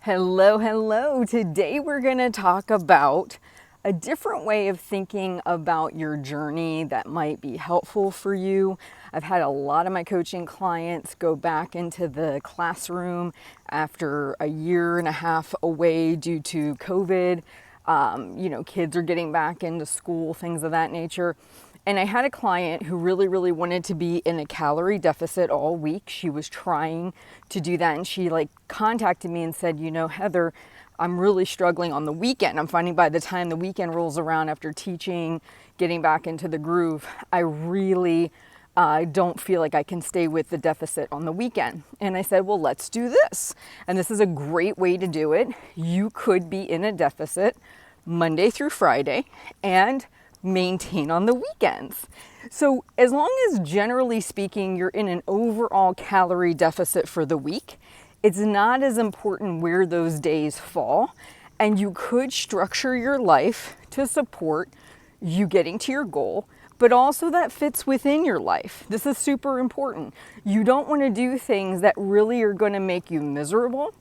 Hello, hello. Today we're going to talk about a different way of thinking about your journey that might be helpful for you. I've had a lot of my coaching clients go back into the classroom after a year and a half away due to COVID. Kids are getting back into school, things of that nature. And I had a client who really wanted to be in a calorie deficit all week. She was trying to do that, and she contacted me and said, Heather, I'm really struggling on the weekend. I'm finding by the time the weekend rolls around after teaching, getting back into the groove, I really don't feel like I can stay with the deficit on the weekend. And I said, well, let's do this. And this is a great way to do it. You could be in a deficit Monday through Friday and maintain on the weekends. So as long as, generally speaking, you're in an overall calorie deficit for the week, it's not as important where those days fall, and you could structure your life to support you getting to your goal, but also that fits within your life. This is super important. You don't want to do things that really are going to make you miserable.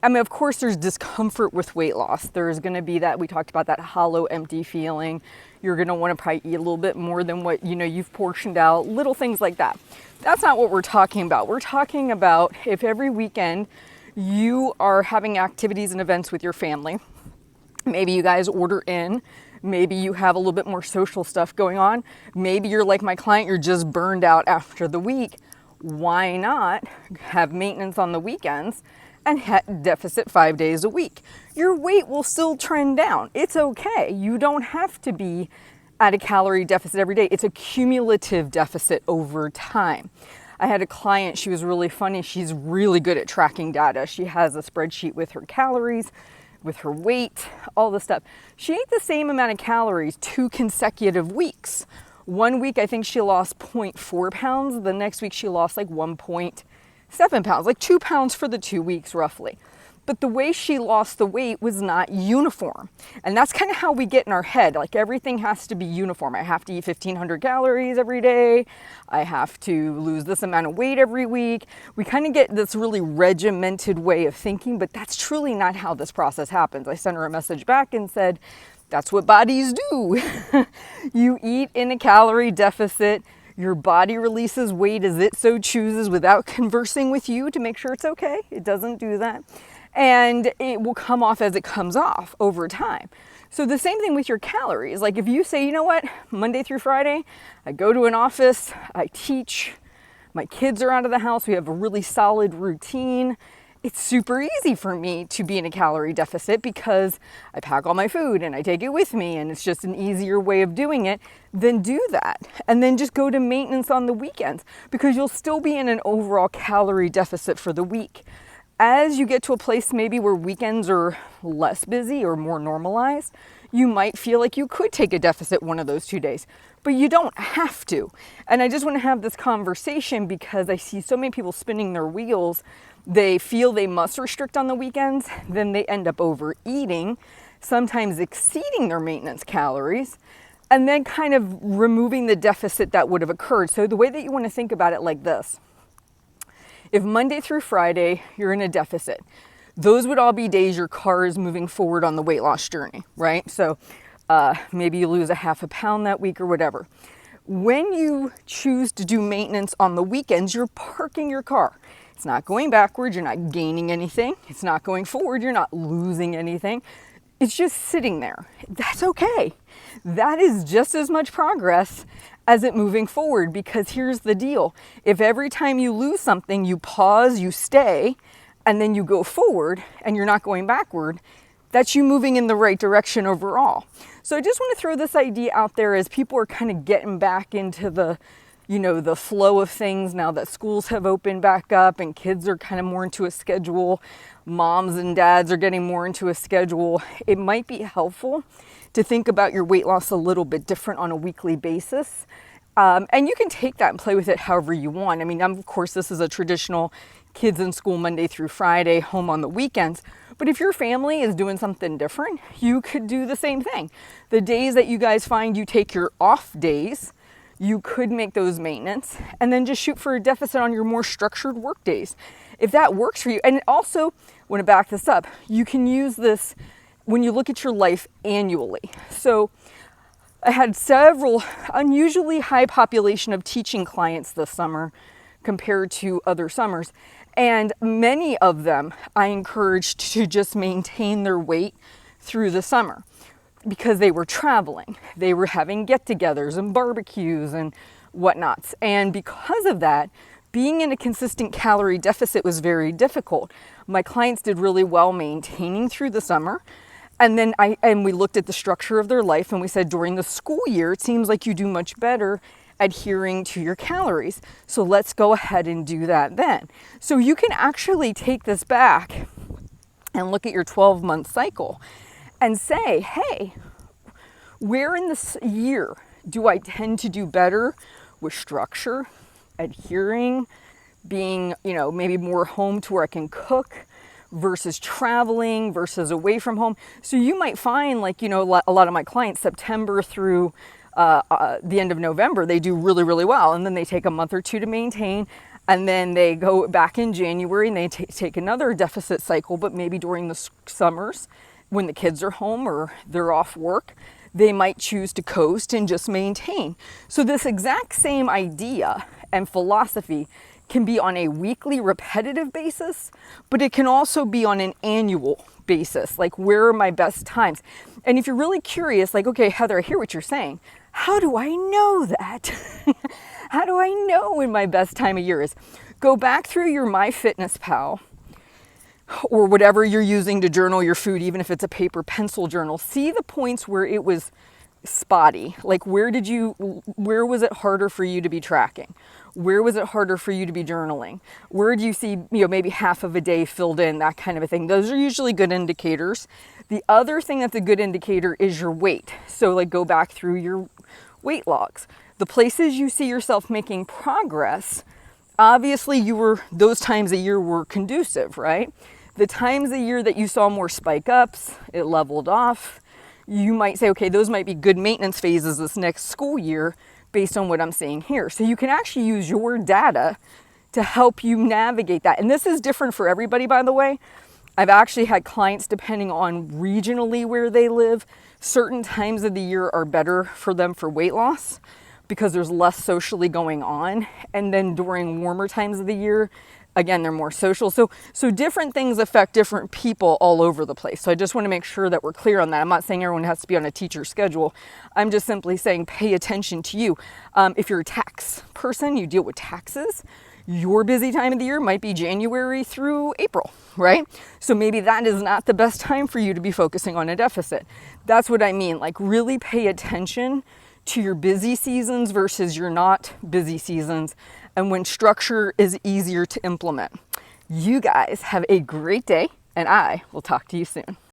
I mean, of course, there's discomfort with weight loss. There's going to be that, we talked about that hollow, empty feeling. You're going to want to probably eat a little bit more than what, you've portioned out, little things like that. That's not what we're talking about. We're talking about if every weekend you are having activities and events with your family. Maybe you guys order in. Maybe you have a little bit more social stuff going on. Maybe you're like my client, you're just burned out after the week. Why not have maintenance on the weekends and deficit 5 days a week? Your weight will still trend down. It's okay. You don't have to be at a calorie deficit every day. It's a cumulative deficit over time. I had a client, she was really funny. She's really good at tracking data. She has a spreadsheet with her calories, with her weight, all the stuff. She ate the same amount of calories 2 consecutive weeks. 1 week, I think she lost 0.4 pounds. The next week she lost 1.7 pounds, 2 pounds for the 2 weeks roughly. But the way she lost the weight was not uniform. And that's kind of how we get in our head. Everything has to be uniform. I have to eat 1,500 calories every day. I have to lose this amount of weight every week. We kind of get this really regimented way of thinking, but that's truly not how this process happens. I sent her a message back and said, that's what bodies do. You eat in a calorie deficit. Your body releases weight as it so chooses without conversing with you to make sure it's okay. It doesn't do that. And it will come off as it comes off over time. So the same thing with your calories. If you say, you know what, Monday through Friday, I go to an office, I teach, my kids are out of the house, we have a really solid routine. It's super easy for me to be in a calorie deficit because I pack all my food and I take it with me, and it's just an easier way of doing it. Then do that. And then just go to maintenance on the weekends, because you'll still be in an overall calorie deficit for the week. As you get to a place maybe where weekends are less busy or more normalized, you might feel like you could take a deficit one of those 2 days, but you don't have to. And I just want to have this conversation because I see so many people spinning their wheels. They feel they must restrict on the weekends, then they end up overeating, sometimes exceeding their maintenance calories, and then kind of removing the deficit that would have occurred. So the way that you want to think about it like this: if Monday through Friday you're in a deficit, those would all be days your car is moving forward on the weight loss journey, right? So maybe you lose a half a pound that week or whatever. When you choose to do maintenance on the weekends, you're parking your car. It's not going backwards, you're not gaining anything. It's not going forward, you're not losing anything. It's just sitting there. That's okay. That is just as much progress as it moving forward, because here's the deal. If every time you lose something, you pause, you stay, and then you go forward and you're not going backward, that's you moving in the right direction overall. So I just want to throw this idea out there as people are kind of getting back into the flow of things now that schools have opened back up and kids are kind of more into a schedule. Moms and dads are getting more into a schedule. It might be helpful to think about your weight loss a little bit different on a weekly basis. And you can take that and play with it however you want. I mean, of course, this is a traditional kids in school Monday through Friday, home on the weekends. But if your family is doing something different, you could do the same thing. The days that you guys find you take your off days, you could make those maintenance and then just shoot for a deficit on your more structured work days. if that works for you. And also, I want to back this up, you can use this when you look at your life annually. So I had several unusually high population of teaching clients this summer compared to other summers. And many of them I encouraged to just maintain their weight through the summer because they were traveling. They were having get-togethers and barbecues and whatnots. And because of that, being in a consistent calorie deficit was very difficult. My clients did really well maintaining through the summer. And then we looked at the structure of their life and we said, during the school year, it seems like you do much better adhering to your calories. So let's go ahead and do that then. So you can actually take this back and look at your 12-month cycle and say, hey, where in this year do I tend to do better with structure, adhering, being, maybe more home to where I can cook, versus traveling, versus away from home. So you might find, a lot of my clients, September through the end of November, they do really, really well. And then they take a month or two to maintain. And then they go back in January and they take another deficit cycle, but maybe during the summers when the kids are home or they're off work, they might choose to coast and just maintain. So this exact same idea and philosophy can be on a weekly repetitive basis, but it can also be on an annual basis. Like, where are my best times? And if you're really curious, okay, Heather, I hear what you're saying. How do I know that? How do I know when my best time of year is? Go back through your MyFitnessPal or whatever you're using to journal your food, even if it's a paper pencil journal. See the points where it was spotty. Like, where was it harder for you to be tracking? Where was it harder for you to be journaling? Where do you see, maybe half of a day filled in, that kind of a thing? Those are usually good indicators. The other thing that's a good indicator is your weight. So go back through your weight logs. The places you see yourself making progress, obviously those times a year were conducive, right? The times a year that you saw more spike ups, it leveled off. You might say, okay, those might be good maintenance phases this next school year based on what I'm seeing here. So you can actually use your data to help you navigate that. And this is different for everybody, by the way. I've actually had clients, depending on regionally where they live, certain times of the year are better for them for weight loss because there's less socially going on. And then during warmer times of the year, again, they're more social. So different things affect different people all over the place. So I just want to make sure that we're clear on that. I'm not saying everyone has to be on a teacher schedule. I'm just simply saying pay attention to you. If you're a tax person, you deal with taxes. Your busy time of the year might be January through April, right? So maybe that is not the best time for you to be focusing on a deficit. That's what I mean. Really pay attention to your busy seasons versus your not busy seasons, and when structure is easier to implement. You guys have a great day, and I will talk to you soon.